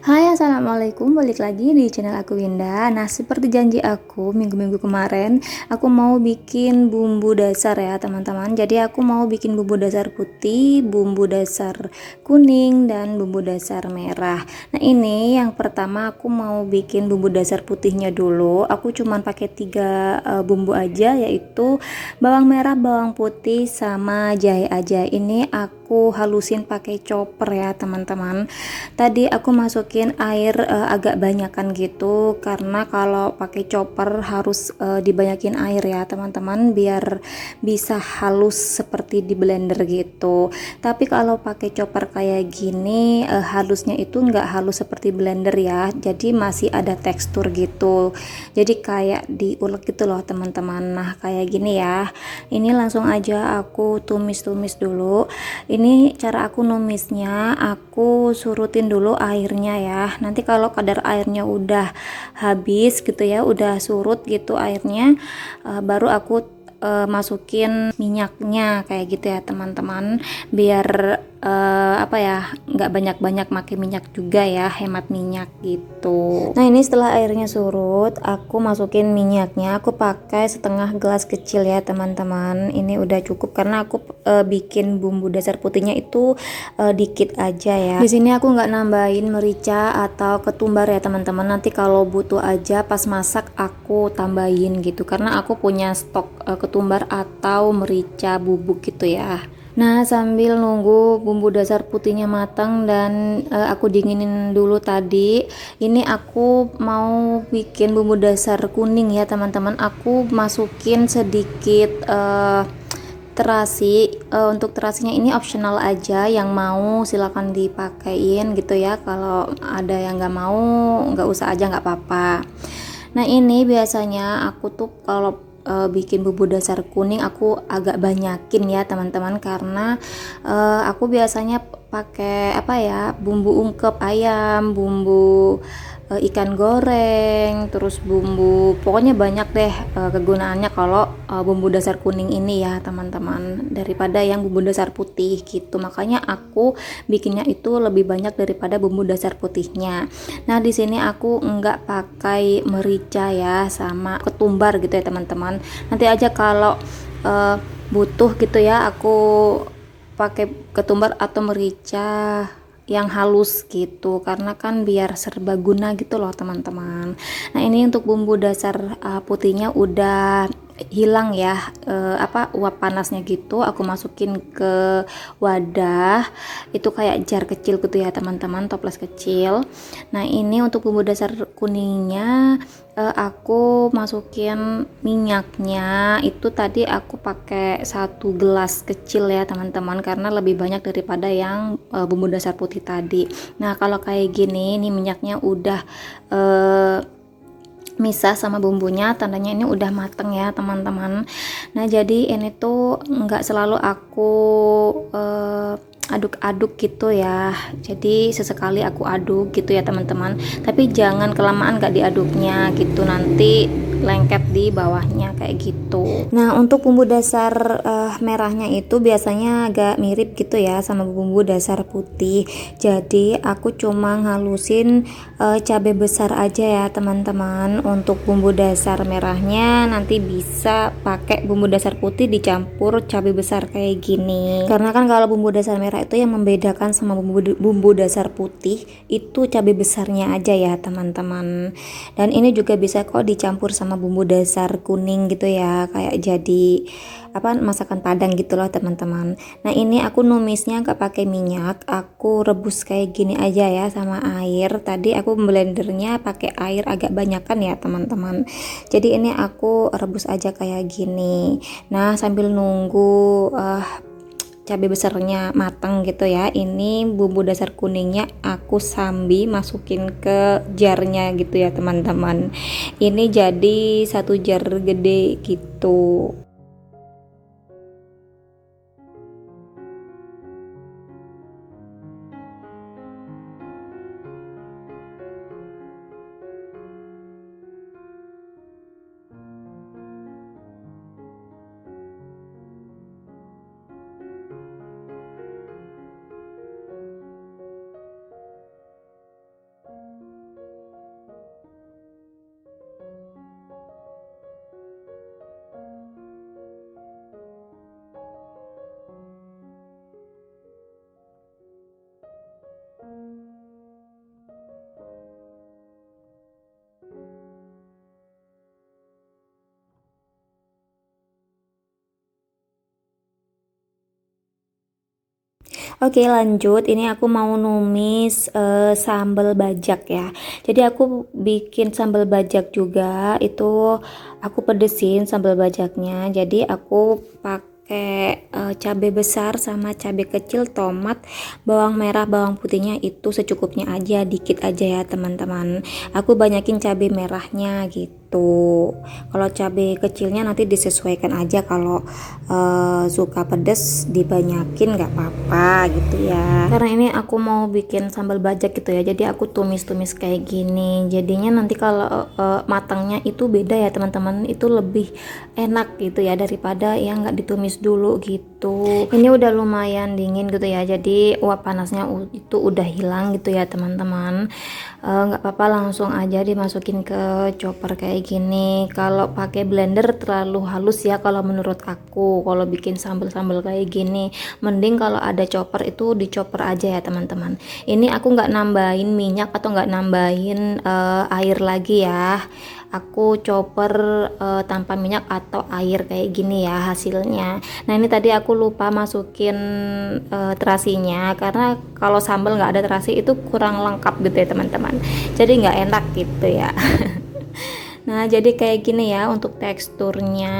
Hai, assalamualaikum. Balik lagi di channel aku Winda. Nah, seperti janji aku minggu-minggu kemarin, aku mau bikin bumbu dasar ya teman-teman. Jadi aku mau bikin bumbu dasar putih, bumbu dasar kuning, dan bumbu dasar merah. Nah, ini yang pertama aku mau bikin bumbu dasar putihnya dulu. Aku cuman pakai 3 bumbu aja, yaitu bawang merah, bawang putih, sama jahe aja. Ini aku halusin pakai chopper ya teman-teman. Tadi aku masukin air agak banyakan gitu, karena kalau pakai chopper harus dibanyakin air ya teman-teman, biar bisa halus seperti di blender gitu. Tapi kalau pakai chopper kayak gini, halusnya itu nggak halus seperti blender ya, jadi masih ada tekstur gitu, jadi kayak diulek gitu loh teman-teman. Nah, kayak gini ya. Ini langsung aja aku tumis-tumis dulu. Ini cara aku numisnya, aku surutin dulu airnya ya. Nanti kalau kadar airnya udah habis gitu ya, udah surut gitu airnya, baru aku masukin minyaknya kayak gitu ya teman-teman, biar apa ya, nggak banyak-banyak pakai minyak juga ya, hemat minyak gitu. Nah, ini setelah airnya surut, aku masukin minyaknya. Aku pakai setengah gelas kecil ya teman-teman. Ini udah cukup karena aku bikin bumbu dasar putihnya itu dikit aja ya. Di sini aku nggak nambahin merica atau ketumbar ya teman-teman. Nanti kalau butuh aja pas masak aku tambahin gitu, karena aku punya stok ketumbar atau merica bubuk gitu ya. Nah, sambil nunggu bumbu dasar putihnya matang dan aku dinginin dulu tadi, ini aku mau bikin bumbu dasar kuning ya teman-teman. Aku masukin sedikit terasi. Untuk terasinya ini optional aja, yang mau silakan dipakein gitu ya. Kalau ada yang nggak mau, nggak usah aja, nggak apa-apa. Nah, ini biasanya aku tuh kalau bikin bumbu dasar kuning aku agak banyakin ya teman-teman, karena aku biasanya pakai apa ya, bumbu ungkep ayam, bumbu ikan goreng, terus bumbu, pokoknya banyak deh kegunaannya kalau bumbu dasar kuning ini ya teman-teman, daripada yang bumbu dasar putih gitu. Makanya aku bikinnya itu lebih banyak daripada bumbu dasar putihnya. Nah, di sini aku nggak pakai merica ya sama ketumbar gitu ya teman-teman. Nanti aja kalau butuh gitu ya, aku pakai ketumbar atau merica yang halus gitu, karena kan biar serbaguna gitu loh teman-teman. Nah, ini untuk bumbu dasar putihnya udah hilang ya uap panasnya gitu. Aku masukin ke wadah, itu kayak jar kecil gitu ya teman-teman, toples kecil. Nah, ini untuk bumbu dasar kuningnya aku masukin minyaknya. Itu tadi aku pakai 1 gelas kecil ya teman-teman, karena lebih banyak daripada yang bumbu dasar putih tadi. Nah, kalau kayak gini nih minyaknya udah misah sama bumbunya, tandanya ini udah mateng ya teman-teman. Nah, jadi ini tuh nggak selalu aku aduk-aduk gitu ya, jadi sesekali aku aduk gitu ya teman-teman, tapi jangan kelamaan nggak diaduknya gitu, nanti lengket di bawahnya kayak gitu. Nah, untuk bumbu dasar merahnya itu biasanya agak mirip gitu ya sama bumbu dasar putih, jadi aku cuma ngalusin cabai besar aja ya teman-teman. Untuk bumbu dasar merahnya nanti bisa pakai bumbu dasar putih dicampur cabai besar kayak gini, karena kan kalau bumbu dasar merah itu yang membedakan sama bumbu dasar putih itu cabai besarnya aja ya teman-teman. Dan ini juga bisa kok dicampur sama bumbu dasar kuning gitu ya, kayak jadi masakan Padang gitu loh teman-teman. Nah, ini aku numisnya nggak pakai minyak, aku rebus kayak gini aja ya sama air. Tadi aku blendernya pakai air agak banyakan ya teman-teman, jadi ini aku rebus aja kayak gini. Nah, sambil nunggu cabai besarnya matang gitu ya, ini bumbu dasar kuningnya aku sambil masukin ke jarnya gitu ya teman-teman. Ini jadi 1 jar gede gitu. Oke, lanjut. Ini aku mau numis sambal bajak ya. Jadi aku bikin sambal bajak juga. Itu aku pedesin sambal bajaknya. Jadi aku pakai cabai besar sama cabai kecil, tomat, bawang merah, bawang putihnya itu secukupnya aja, dikit aja ya teman-teman. Aku banyakin cabai merahnya gitu. Kalau cabai kecilnya nanti disesuaikan aja, kalau suka pedes dibanyakin nggak apa-apa gitu ya. Karena ini aku mau bikin sambal bajak gitu ya, jadi aku tumis-tumis kayak gini. Jadinya nanti kalau matangnya itu beda ya teman-teman, itu lebih enak gitu ya daripada yang nggak ditumis dulu gitu. Ini udah lumayan dingin gitu ya, jadi uap panasnya itu udah hilang gitu ya teman-teman. Nggak apa-apa, langsung aja dimasukin ke chopper kayak gini. Kalau pakai blender terlalu halus ya kalau menurut aku. Kalau bikin sambal-sambal kayak gini mending kalau ada chopper itu dichopper aja ya teman-teman. Ini aku nggak nambahin minyak atau nggak nambahin air lagi ya. Aku chopper tanpa minyak atau air kayak gini ya hasilnya. Nah ini tadi aku lupa masukin terasinya, karena kalau sambal nggak ada terasi itu kurang lengkap gitu ya teman-teman, jadi nggak enak gitu ya. Nah jadi kayak gini ya untuk teksturnya.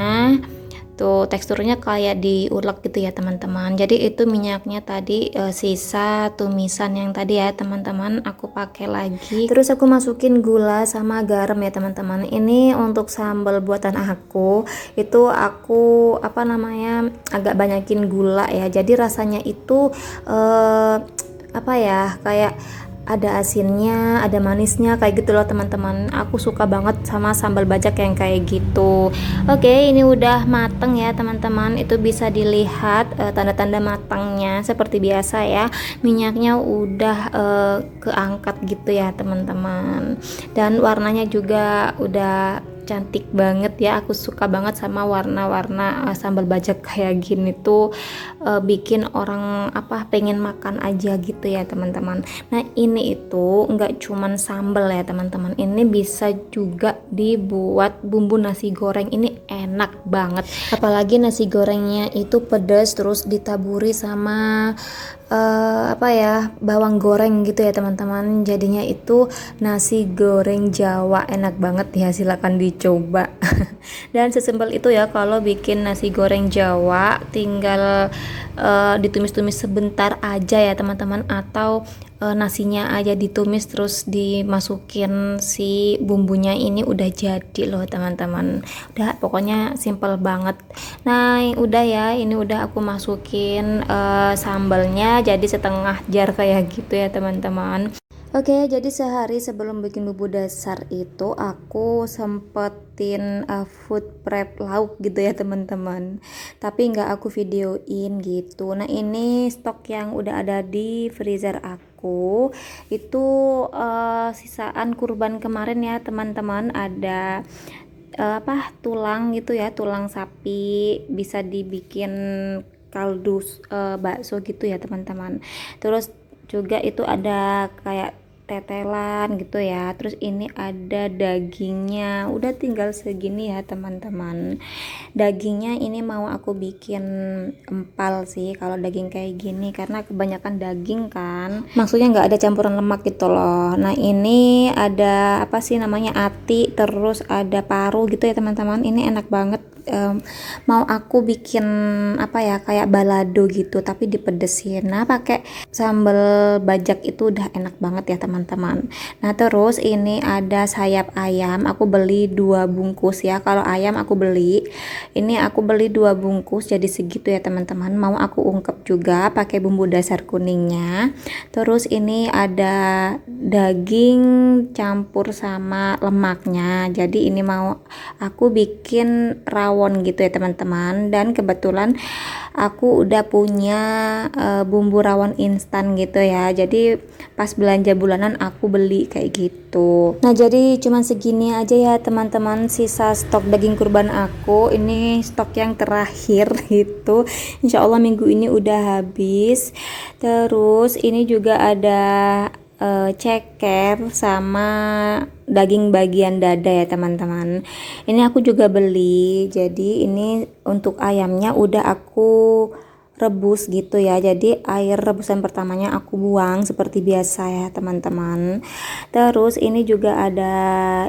Tuh teksturnya kayak diulek gitu ya teman-teman. Jadi itu minyaknya tadi sisa tumisan yang tadi ya teman-teman, aku pakai lagi. Terus aku masukin gula sama garam ya teman-teman. Ini untuk sambal buatan aku, itu aku apa namanya agak banyakin gula ya. Jadi rasanya itu apa ya, kayak ada asinnya, ada manisnya kayak gitu loh teman-teman. Aku suka banget sama sambal bajak yang kayak gitu. Oke, ini udah mateng ya teman-teman. Itu bisa dilihat tanda-tanda matangnya seperti biasa ya. Minyaknya udah keangkat gitu ya teman-teman. Dan warnanya juga udah cantik banget ya. Aku suka banget sama warna-warna sambal bajak kayak gini tuh, bikin orang apa pengen makan aja gitu ya teman-teman. Nah ini itu nggak cuman sambal ya teman-teman, ini bisa juga dibuat bumbu nasi goreng. Ini enak banget, apalagi nasi gorengnya itu pedas terus ditaburi sama apa ya, bawang goreng gitu ya teman-teman. Jadinya itu nasi goreng Jawa, enak banget ya, silakan dicoba. Dan sesimpel itu ya kalau bikin nasi goreng Jawa, tinggal ditumis-tumis sebentar aja ya teman-teman, atau nasinya aja ditumis terus dimasukin si bumbunya, ini udah jadi loh teman-teman. Udah pokoknya simple banget. Nah udah ya, ini udah aku masukin sambalnya jadi setengah jar kayak gitu ya teman-teman. Oke, jadi sehari sebelum bikin bumbu dasar itu aku sempetin food prep lauk gitu ya teman-teman, tapi nggak aku videoin gitu. Nah ini stok yang udah ada di freezer aku, itu sisaan kurban kemarin ya teman-teman. Ada apa, tulang gitu ya, tulang sapi, bisa dibikin kaldu bakso gitu ya teman-teman. Terus juga itu ada kayak tetelan gitu ya. Terus ini ada dagingnya, udah tinggal segini ya teman-teman. Dagingnya ini mau aku bikin empal sih kalau daging kayak gini, karena kebanyakan daging kan, maksudnya nggak ada campuran lemak gitu loh. Nah ini ada apa sih namanya, ati, terus ada paru gitu ya teman-teman. Ini enak banget. Mau aku bikin apa ya, kayak balado gitu tapi dipedesin. Nah pakai sambal bajak itu udah enak banget ya teman-teman. Nah terus ini ada sayap ayam, aku beli 2 bungkus ya. Kalau ayam aku beli, ini aku beli 2 bungkus jadi segitu ya teman-teman. Mau aku ungkep juga pakai bumbu dasar kuningnya. Terus ini ada daging campur sama lemaknya, jadi ini mau aku bikin rawon gitu ya teman-teman. Dan kebetulan aku udah punya bumbu rawon instan gitu ya, jadi pas belanja bulanan aku beli kayak gitu. Nah jadi cuman segini aja ya teman-teman sisa stok daging kurban aku. Ini stok yang terakhir gitu, insya Allah minggu ini udah habis. Terus ini juga ada ceker sama daging bagian dada ya teman-teman. Ini aku juga beli. Jadi ini untuk ayamnya udah aku rebus gitu ya. Jadi air rebusan pertamanya aku buang seperti biasa ya teman-teman. Terus ini juga ada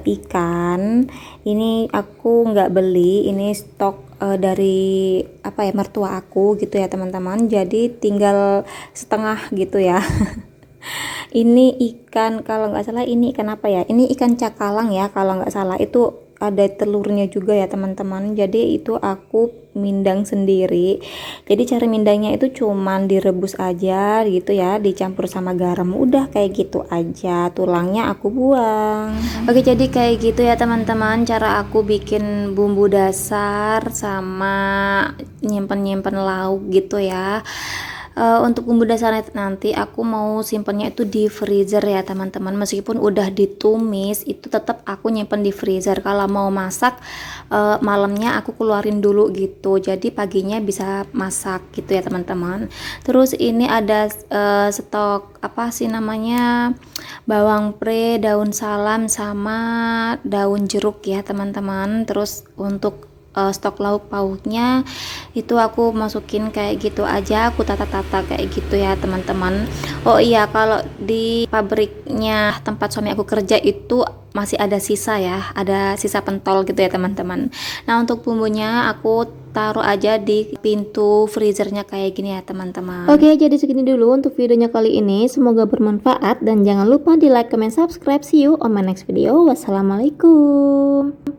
ikan, ini aku nggak beli, ini stok dari apa ya, mertua aku gitu ya teman-teman. Jadi tinggal setengah gitu ya. Ini ikan, kalau nggak salah ini ikan apa ya, ini ikan cakalang ya kalau nggak salah, itu ada telurnya juga ya teman-teman. Jadi itu aku mindang sendiri. Jadi cara mindangnya itu cuman direbus aja gitu ya, dicampur sama garam, udah kayak gitu aja, tulangnya aku buang. Oke, jadi kayak gitu ya teman-teman cara aku bikin bumbu dasar sama nyimpen lauk gitu ya. Untuk bumbu dasarnya nanti aku mau simpennya itu di freezer ya teman-teman. Meskipun udah ditumis itu tetap aku nyimpen di freezer. Kalau mau masak malamnya aku keluarin dulu gitu, jadi paginya bisa masak gitu ya teman-teman. Terus ini ada stok apa sih namanya, bawang pre, daun salam sama daun jeruk ya teman-teman. Terus untuk stok lauk pauknya itu aku masukin kayak gitu aja, aku tata-tata kayak gitu ya teman-teman. Oh iya, kalau di pabriknya tempat suami aku kerja itu masih ada sisa ya, ada sisa pentol gitu ya teman-teman. Nah untuk bumbunya aku taruh aja di pintu freezernya kayak gini ya teman-teman. Oke, jadi segini dulu untuk videonya kali ini, semoga bermanfaat dan jangan lupa di like, comment, subscribe. See you on my next video. Wassalamualaikum.